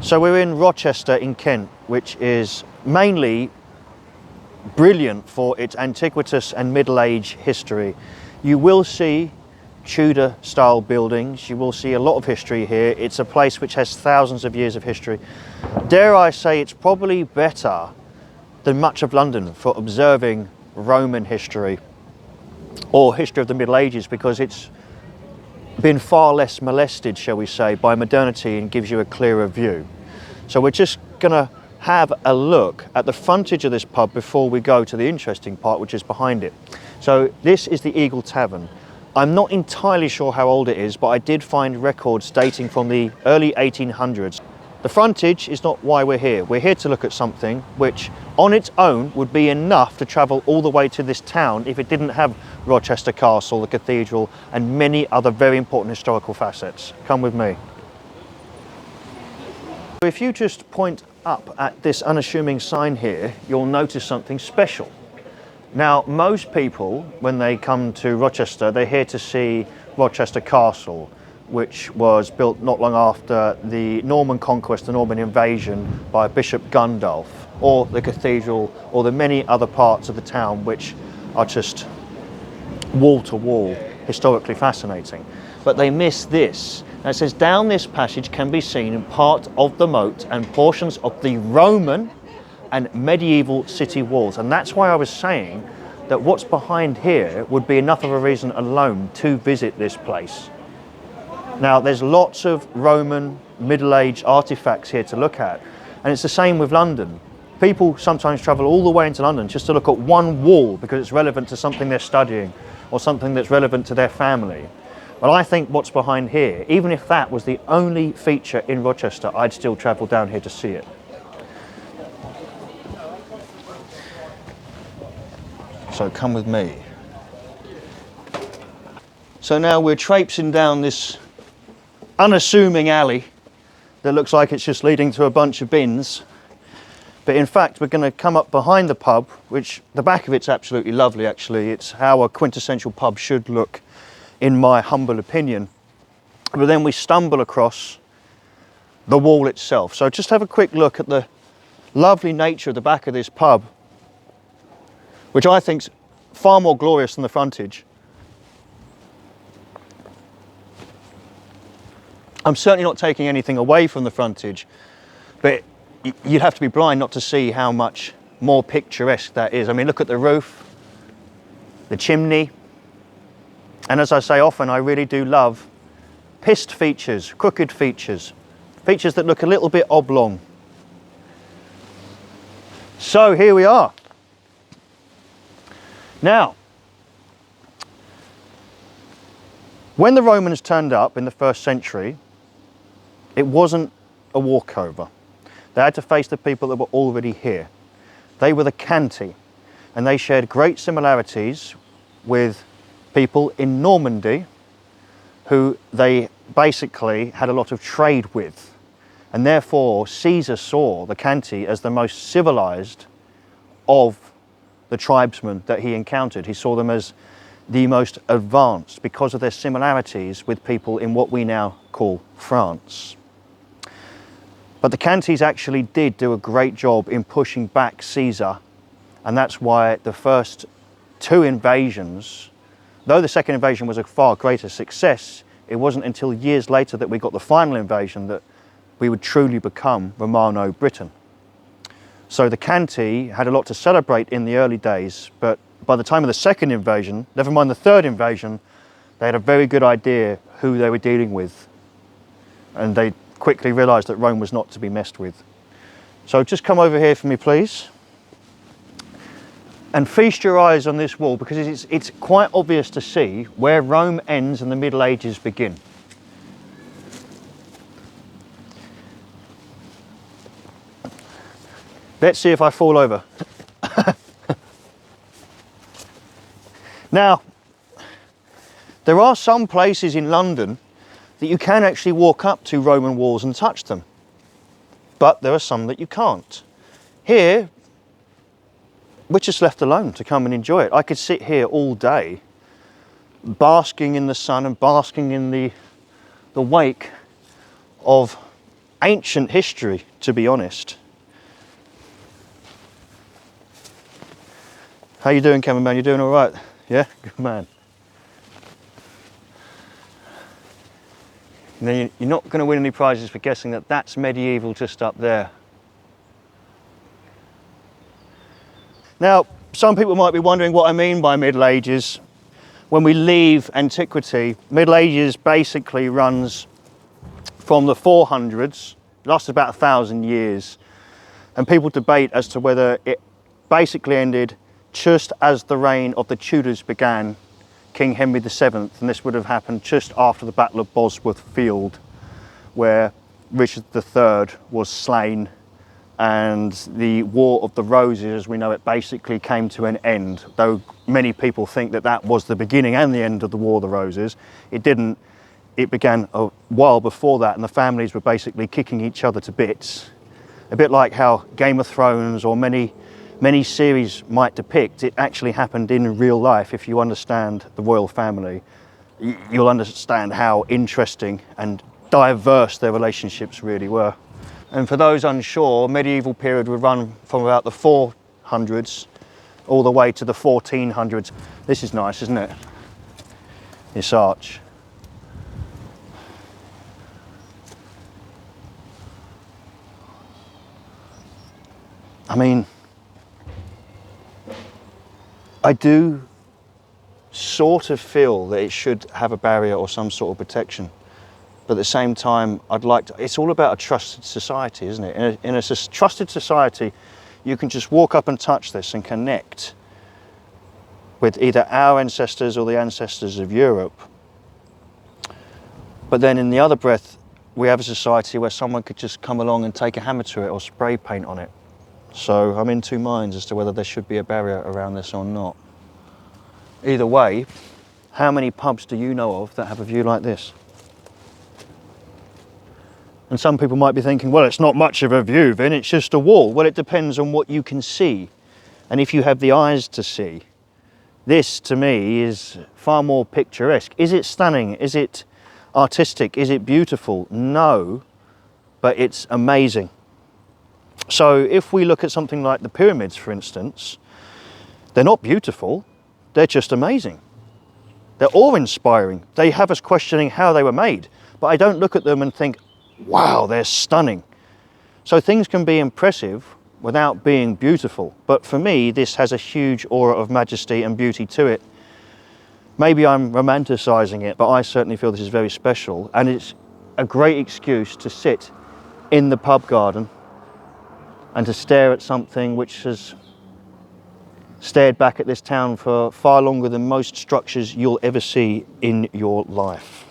So we're in Rochester in Kent, which is mainly brilliant for its antiquitous and Middle Age history. You will see Tudor style buildings, you will see a lot of history here. It's a place which has thousands of years of history. Dare I say it's probably better than much of London for observing Roman history or history of the Middle Ages, because it's been far less molested, shall we say, by modernity and gives you a clearer view. So we're just gonna have a look at the frontage of this pub before we go to the interesting part, which is behind it. So this is the Eagle Tavern. I'm not entirely sure how old it is, but I did find records dating from the early 1800s. The frontage is not why we're here. We're here to look at something which on its own would be enough to travel all the way to this town if it didn't have Rochester Castle, the cathedral, and many other very important historical facets. Come with me. If you just point up at this unassuming sign here, you'll notice something special. Now, most people, when they come to Rochester, they're here to see Rochester Castle, which was built not long after the Norman conquest, the Norman invasion by Bishop Gundulf, or the cathedral, or the many other parts of the town which are just wall to wall, historically fascinating. But they miss this. Now it says, down this passage can be seen part of the moat and portions of the Roman and medieval city walls. And that's why I was saying that what's behind here would be enough of a reason alone to visit this place. Now, there's lots of Roman Middle Age artifacts here to look at, and it's the same with London. People sometimes travel all the way into London just to look at one wall because it's relevant to something they're studying or something that's relevant to their family. But I think what's behind here, even if that was the only feature in Rochester, I'd still travel down here to see it. So come with me. So now we're traipsing down this unassuming alley that looks like it's just leading to a bunch of bins, but in fact we're going to come up behind the pub, which the back of it's absolutely lovely. Actually, it's how a quintessential pub should look, in my humble opinion. But then we stumble across the wall itself. So just have a quick look at the lovely nature of the back of this pub, which I think's far more glorious than the frontage. I'm certainly not taking anything away from the frontage, but you'd have to be blind not to see how much more picturesque that is. I mean, look at the roof, the chimney, and as I say often, I really do love pissed features, crooked features, features that look a little bit oblong. So here we are. Now, when the Romans turned up in the 1st century, it wasn't a walkover. They had to face the people that were already here. They were the Canti, and they shared great similarities with people in Normandy who they basically had a lot of trade with. And therefore, Caesar saw the Canti as the most civilized of the tribesmen that he encountered. He saw them as the most advanced because of their similarities with people in what we now call France. But the Cantis actually did do a great job in pushing back Caesar, and that's why the first 2 invasions, though the second invasion was a far greater success, it wasn't until years later that we got the final invasion that we would truly become Romano Britain. So the Canti had a lot to celebrate in the early days, but by the time of the second invasion, never mind the third invasion, they had a very good idea who they were dealing with, and they quickly realized that Rome was not to be messed with. So just come over here for me, please, and feast your eyes on this wall, because it's quite obvious to see where Rome ends and the Middle Ages begin. Let's see if I fall over. Now, there are some places in London that you can actually walk up to Roman walls and touch them, but there are some that you can't. Here, we're just left alone to come and enjoy it. I could sit here all day, basking in the sun and basking in the wake of ancient history, to be honest. How you doing, cameraman? You doing all right? Yeah, good man. Now, you're not going to win any prizes for guessing that that's medieval just up there. Now, some people might be wondering what I mean by Middle Ages. When we leave antiquity, Middle Ages basically runs from the 400s, lasted about 1,000 years, and people debate as to whether it basically ended just as the reign of the Tudors began, King Henry VII, and this would have happened just after the Battle of Bosworth Field, where Richard III was slain, and the War of the Roses, as we know it, basically came to an end. Though many people think that that was the beginning and the end of the War of the Roses, it didn't. It began a while before that, and the families were basically kicking each other to bits. A bit like how Game of Thrones or many series might depict. It actually happened in real life. If you understand the royal family, you'll understand how interesting and diverse their relationships really were. And for those unsure, medieval period would run from about the 400s all the way to the 1400s. This is nice, isn't it? This arch. I mean, I do sort of feel that it should have a barrier or some sort of protection. But at the same time, I'd like to, it's all about a trusted society, isn't it? In a trusted society, you can just walk up and touch this and connect with either our ancestors or the ancestors of Europe. But then in the other breath, we have a society where someone could just come along and take a hammer to it or spray paint on it. So I'm in two minds as to whether there should be a barrier around this or not. Either way, how many pubs do you know of that have a view like this? And some people might be thinking, well, it's not much of a view, then it's just a wall. Well, it depends on what you can see. And if you have the eyes to see, this to me is far more picturesque. Is it stunning? Is it artistic? Is it beautiful? No, but it's amazing. So if we look at something like the pyramids, for instance, they're not beautiful, they're just amazing. They're awe-inspiring. They have us questioning how they were made, but I don't look at them and think, wow, they're stunning. So things can be impressive without being beautiful, but for me, this has a huge aura of majesty and beauty to it. Maybe I'm romanticizing it, but I certainly feel this is very special, and it's a great excuse to sit in the pub garden and to stare at something which has stared back at this town for far longer than most structures you'll ever see in your life.